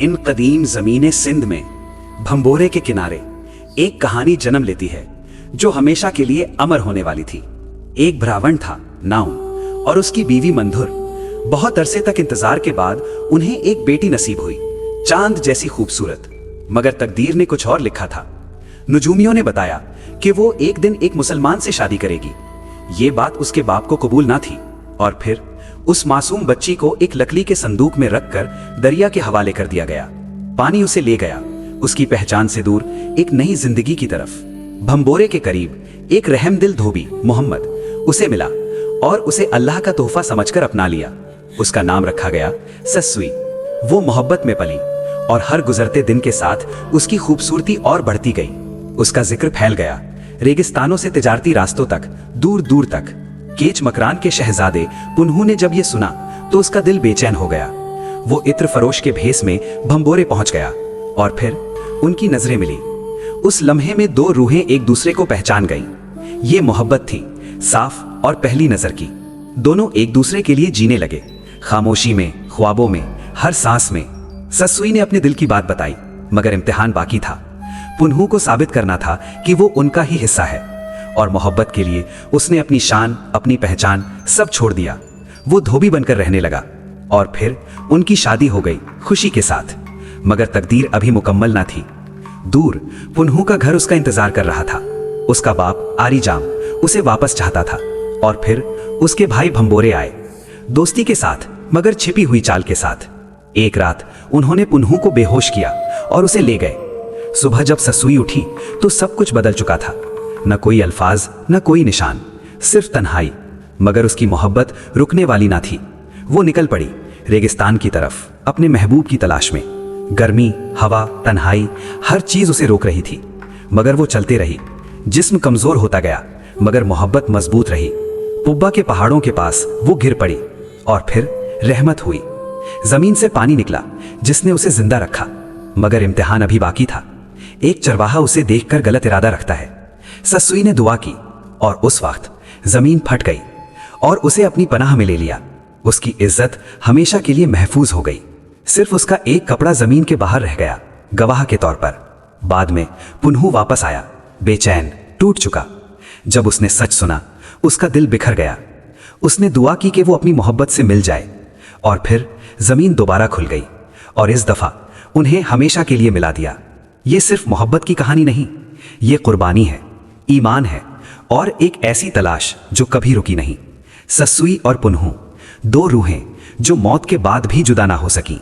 इन कदीम ज़मीन सिंध में भंबोरे के किनारे एक कहानी जन्म लेती है जो हमेशा के लिए अमर होने वाली थी। एक ब्राह्मण था नाउन और उसकी बीवी मंधुर। बहुत अरसे तक इंतजार के बाद उन्हें एक बेटी नसीब हुई, चांद जैसी खूबसूरत। मगर तकदीर ने कुछ और लिखा था। नुजूमियों ने बताया कि वो एक दिन एक मुसलमान से शादी करेगी। ये बात उसके बाप को कबूल ना थी और फिर उस मासूम बच्ची को एक लकड़ी के संदूक में रखकर दरिया के हवाले कर दिया गया। पानी उसे ले गया उसकी पहचान से दूर एक नई जिंदगी की तरफ। भंबोरे के करीब एक रहमदिल धोबी मोहम्मद उसे मिला और उसे अल्लाह का तोहफा समझकर अपना लिया। उसका नाम रखा गया सस्सुई। वो मोहब्बत में पली और हर गुजरते दिन के साथ उसकी खूबसूरती और बढ़ती गई। उसका जिक्र फैल गया रेगिस्तानों से तिजारती रास्तों तक, दूर दूर तक। केच मकरान के शहजादे पुन्हू ने जब ये सुना तो उसका दिल बेचैन हो गया। वो इत्र फरोश के भेस में भंबोरे पहुंच गया और फिर उनकी नजरें मिली। उस लम्हे में दो रूहें एक दूसरे को पहचान गईं। ये मोहब्बत थी, साफ और पहली नजर की। दोनों एक दूसरे के लिए जीने लगे, खामोशी में, ख्वाबों में, हर सांस में। सस्सुई ने अपने दिल की बात बताई, मगर इम्तिहान बाकी था। पुन्हू को साबित करना था कि वो उनका ही हिस्सा है और मोहब्बत के लिए उसने अपनी शान, अपनी पहचान सब छोड़ दिया। वो धोबी बनकर रहने लगा और फिर उनकी शादी हो गई खुशी के साथ। मगर तकदीर अभी मुकम्मल ना थी। दूर पुन्हू का घर उसका इंतजार कर रहा था। उसका बाप आरीजाम उसे वापस चाहता था और फिर उसके भाई भंबोरे आए, दोस्ती के साथ मगर छिपी हुई चाल के साथ। एक रात उन्होंने पुन्हू को बेहोश किया और उसे ले गए। सुबह जब सस्सुई उठी तो सब कुछ बदल चुका था। न कोई अल्फाज, न कोई निशान, सिर्फ तन्हाई। मगर उसकी मोहब्बत रुकने वाली ना थी। वो निकल पड़ी रेगिस्तान की तरफ, अपने महबूब की तलाश में। गर्मी, हवा, तन्हाई, हर चीज उसे रोक रही थी, मगर वो चलते रही। जिस्म कमजोर होता गया मगर मोहब्बत मजबूत रही। पुब्बा के पहाड़ों के पास वो गिर पड़ी और फिर रहमत हुई। जमीन से पानी निकला जिसने उसे जिंदा रखा। मगर इम्तिहान अभी बाकी था। एक चरवाहा उसे देखकर गलत इरादा रखता है। सस्सुई ने दुआ की और उस वक्त जमीन फट गई और उसे अपनी पनाह में ले लिया। उसकी इज्जत हमेशा के लिए महफूज हो गई। सिर्फ उसका एक कपड़ा जमीन के बाहर रह गया, गवाह के तौर पर। बाद में पुन्हू वापस आया, बेचैन, टूट चुका। जब उसने सच सुना उसका दिल बिखर गया। उसने दुआ की कि वो अपनी मोहब्बत से मिल जाए और फिर जमीन दोबारा खुल गई और इस दफा उन्हें हमेशा के लिए मिला दिया। ये सिर्फ मोहब्बत की कहानी नहीं, ये कुर्बानी है, ईमान है और एक ऐसी तलाश जो कभी रुकी नहीं। सस्सुई और पुन्हू, दो रूहें जो मौत के बाद भी जुदा ना हो सकी।